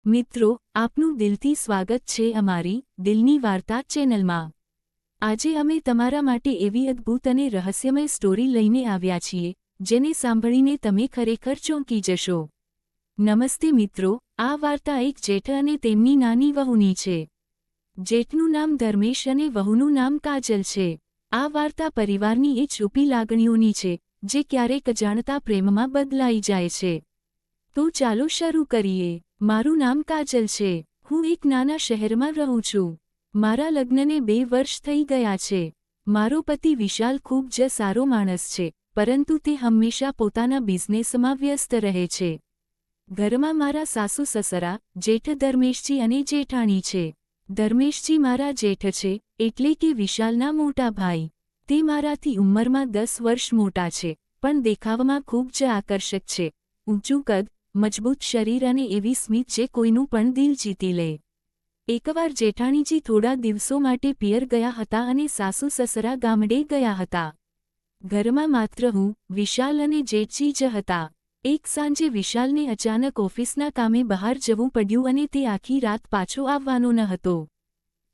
મિત્રો, આપનું દિલથી સ્વાગત છે અમારી દિલની વાર્તા ચેનલમાં। આજે અમે તમારા માટે એવી અદ્ભુત અને રહસ્યમય સ્ટોરી લઈને આવ્યા છીએ જેને સાંભળીને તમે ખરેખર ચોંકી જશો। નમસ્તે મિત્રો, આ વાર્તા એક જેઠ અને તેમની નાની વહુની છે। જેઠનું નામ ધર્મેશ અને વહુનું નામ કાજલ છે। આ વાર્તા પરિવારની એ છુપી લાગણીઓની છે જે ક્યારેક અજાણતા પ્રેમમાં બદલાઈ જાય છે। તો ચાલો શરૂ કરીએ। મારું નામ કાજલ છે। હું એક નાના શહેરમાં રહું છું। મારા લગ્નને 2 વર્ષ થઈ ગયા છે। મારો પતિ વિશાલ ખૂબ જ સારો માણસ છે, પરંતુ તે હંમેશા પોતાના બિઝનેસમાં વ્યસ્ત રહે છે। ઘરમાં મારા સાસુ સસરા, જેઠ ધર્મેશજી અને જેઠાણી છે। ધર્મેશજી મારા જેઠ છે, એટલે કે વિશાલના મોટા ભાઈ। તે મારાથી ઉંમરમાં 10 વર્ષ મોટા છે, પણ દેખાવમાં ખૂબ જ આકર્ષક છે। ઊંચું કદ, મજબૂત શરીર અને એવી સ્મિત જે કોઈનું પણ દિલ જીતી લે। એકવાર જેઠાણીજી થોડા દિવસો માટે પિયર ગયા હતા અને સાસુ સસરા ગામડે ગયા હતા। ઘરમાં માત્ર હું, વિશાલ અને જેઠજી જ હતા। એક સાંજે વિશાલને અચાનક ઓફિસના કામે બહાર જવું પડ્યું અને તે આખી રાત પાછો આવવાનો ન હતો।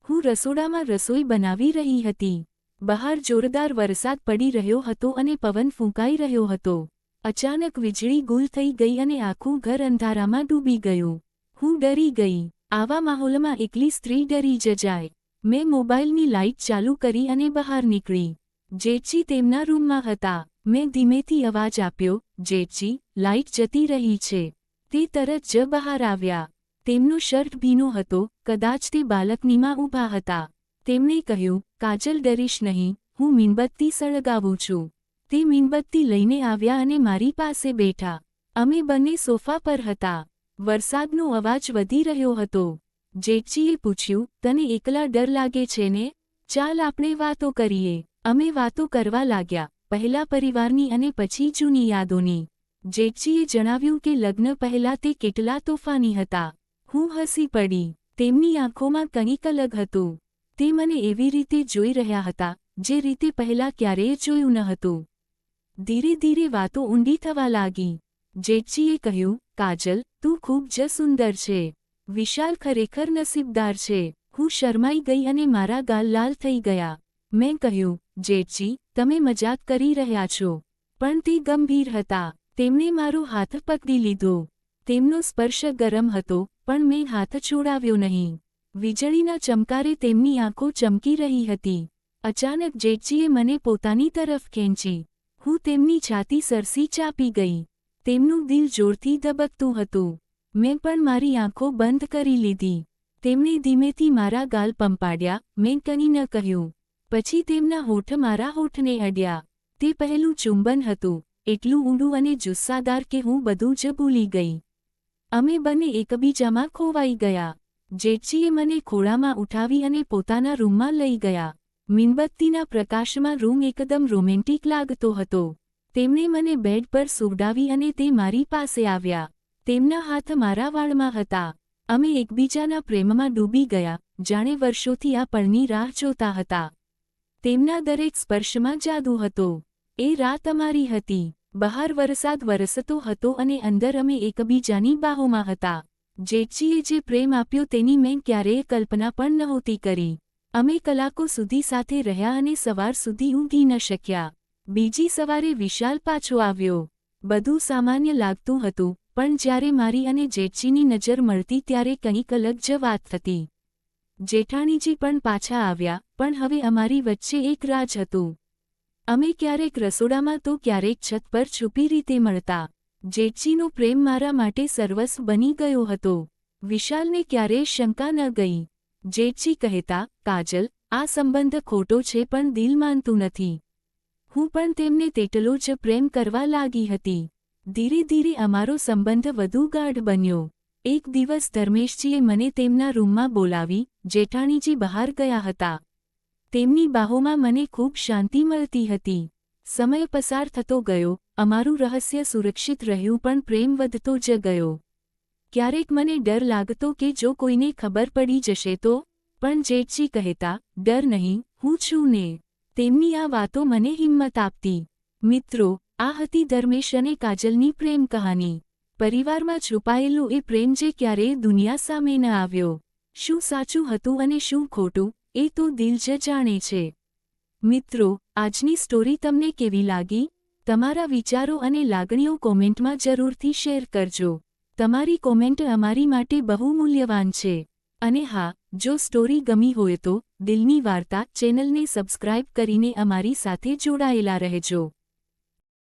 હું રસોડામાં રસોઈ બનાવી રહી હતી। બહાર જોરદાર વરસાદ પડી રહ્યો હતો અને પવન ફૂંકાઈ રહ્યો હતો। અચાનક વીજળી ગુલ થઈ ગઈ અને આખું ઘર અંધારામાં ડૂબી ગયું। હું ડરી ગઈ। આવા માહોલમાં એકલી સ્ત્રી ડરી જ જાય। મેં મોબાઈલની લાઇટ ચાલુ કરી અને બહાર નીકળી। જેઠજી તેમના રૂમમાં હતા। મેં ધીમેથી અવાજ આપ્યો, જેઠજી, લાઇટ જતી રહી છે। તે તરત જ બહાર આવ્યા। તેમનો શર્ટ ભીનો હતો, કદાચ તે બાલ્કનીમાં ઊભા હતા। તેમણે કહ્યું, કાજલ ડરીશ નહીં, હું મીણબત્તી સળગાવું છું। તે મીણબત્તી લઈને આવ્યા અને મારી પાસે બેઠા। અમે બંને સોફા પર હતા। વરસાદનો અવાજ વધી રહ્યો હતો। જેઠજીએ પૂછ્યું, તને એકલા ડર લાગે છે ને? ચાલ આપણે વાતો કરીએ। અમે વાતો કરવા લાગ્યા, પહેલા પરિવારની અને પછી જૂની યાદોની। જેઠજીએ જણાવ્યું કે લગ્ન પહેલા તે કેટલા તોફાની હતા। હું હસી પડી। તેમની આંખોમાં કંઈક અલગ હતું। તે મને એવી રીતે જોઈ રહ્યા હતા જે રીતે પહેલા ક્યારેય જોયું ન હતું। ધીરે ધીરે વાતો ઊંડી થવા લાગી। જેઠજીએ કહ્યું, કાજલ, તું ખૂબ જ સુંદર છે। વિશાલ ખરેખર નસીબદાર છે। હું શરમાઈ ગઈ અને મારા ગાલ લાલ થઈ ગયા। મેં કહ્યું, જેઠજી, તમે મજાક કરી રહ્યા છો। પણ તે ગંભીર હતા। તેમણે મારો હાથ પકડી લીધો। તેમનો સ્પર્શ ગરમ હતો, પણ મેં હાથ છોડાવ્યો નહીં। વીજળીના ચમકારે તેમની આંખો ચમકી રહી હતી। અચાનક જેઠજીએ મને પોતાની તરફ ખેંચી। હું તેમની છાતી સરસી ચાપી ગઈ। તેમનું દિલ જોરથી ધબકતું હતું। મેં પણ મારી આંખો બંધ કરી લીધી। તેમણે ધીમેથી મારા ગાલ પંપાડ્યા। મેં કંઈ ન કહ્યું। પછી તેમના હોઠ મારા હોઠને અડ્યા। તે પહેલું ચુંબન હતું, એટલું ઊંડું અને જુસ્સાદાર કે હું બધું જ ભૂલી ગઈ। અમે બંને એકબીજામાં ખોવાઈ ગયા। જેઠજીએ મને ખોળામાં ઉઠાવી અને પોતાના રૂમમાં લઈ ગયા। મીણબત્તીના પ્રકાશમાં રૂમ એકદમ રોમેન્ટિક લાગતો હતો। તેમણે મને બેડ પર સુવડાવી અને તે મારી પાસે આવ્યા। તેમના હાથ મારા વાળમાં હતા। અમે એકબીજાના પ્રેમમાં ડૂબી ગયા, જાણે વર્ષોથી આ પળની રાહ જોતા હતા। તેમના દરેક સ્પર્શમાં જાદુ હતો। એ રાત અમારી હતી। બહાર વરસાદ વરસતો હતો અને અંદર અમે એકબીજાની બાહોમાં હતા। જેઠજીએ જે પ્રેમ આપ્યો તેની મેં ક્યારેય કલ્પના પણ નહોતી કરી। અમે કલાકો સુધી સાથે રહ્યા અને સવાર સુધી ઊંઘી ન શક્યા। બીજી સવારે વિશાલ પાછો આવ્યો। બધું સામાન્ય લાગતું હતું, પણ જ્યારે મારી અને જેઠજીની નજર મળતી ત્યારે કંઈક અલગ જ વાત થતી। જેઠાણીજી પણ પાછા આવ્યા, પણ હવે અમારી વચ્ચે એક રાજ હતું। અમે ક્યારેક રસોડામાં તો ક્યારેક છત પર છુપી રીતે મળતા। જેઠજીનો પ્રેમ મારા માટે સર્વસ્વ બની ગયો હતો। વિશાલને ક્યારેય શંકા ન ગઈ। જેઠજી કહેતા, કાજલ, આ સંબંધ ખોટો છે પણ દિલ માનતું નથી। હું પણ તેમને તેટલો જ પ્રેમ કરવા લાગી હતી। ધીરે ધીરે અમારો સંબંધ વધુ ગાઢ બન્યો। એક દિવસ ધર્મેશજીએ મને તેમના રૂમમાં બોલાવી। જેઠાણીજી બહાર ગયા હતા। તેમની બાહોમાં મને ખૂબ શાંતિ મળતી હતી। સમય પસાર થતો ગયો, અમારું રહસ્ય સુરક્ષિત રહ્યું પણ પ્રેમ વધતો જ ગયો। ક્યારેક મને ડર લાગતો કે જો કોઈને ખબર પડી જશે તો, પણ જેઠજી કહેતા, ડર નહીં, હું છું ને। તેમની આ વાતો મને હિંમત આપતી। મિત્રો, આ હતી ધર્મેશ અને કાજલની પ્રેમ કહાની। પરિવારમાં છુપાયેલું એ પ્રેમ જે ક્યારેય દુનિયા સામે ન આવ્યો. શું સાચું હતું અને શું ખોટું, એ તો દિલ જ જાણે છે. મિત્રો, આજની સ્ટોરી તમને કેવી લાગી? તમારા વિચારો અને લાગણીઓ કોમેન્ટમાં જરૂરથી શેર કરજો. તમારી કોમેન્ટ અમારી માટે બહુ મૂલ્યવાન છે. અને હા, જો સ્ટોરી ગમી હોય તો દિલની વાર્તા ચેનલને સબસ્ક્રાઇબ કરીને અમારી સાથે જોડાયેલા રહેજો.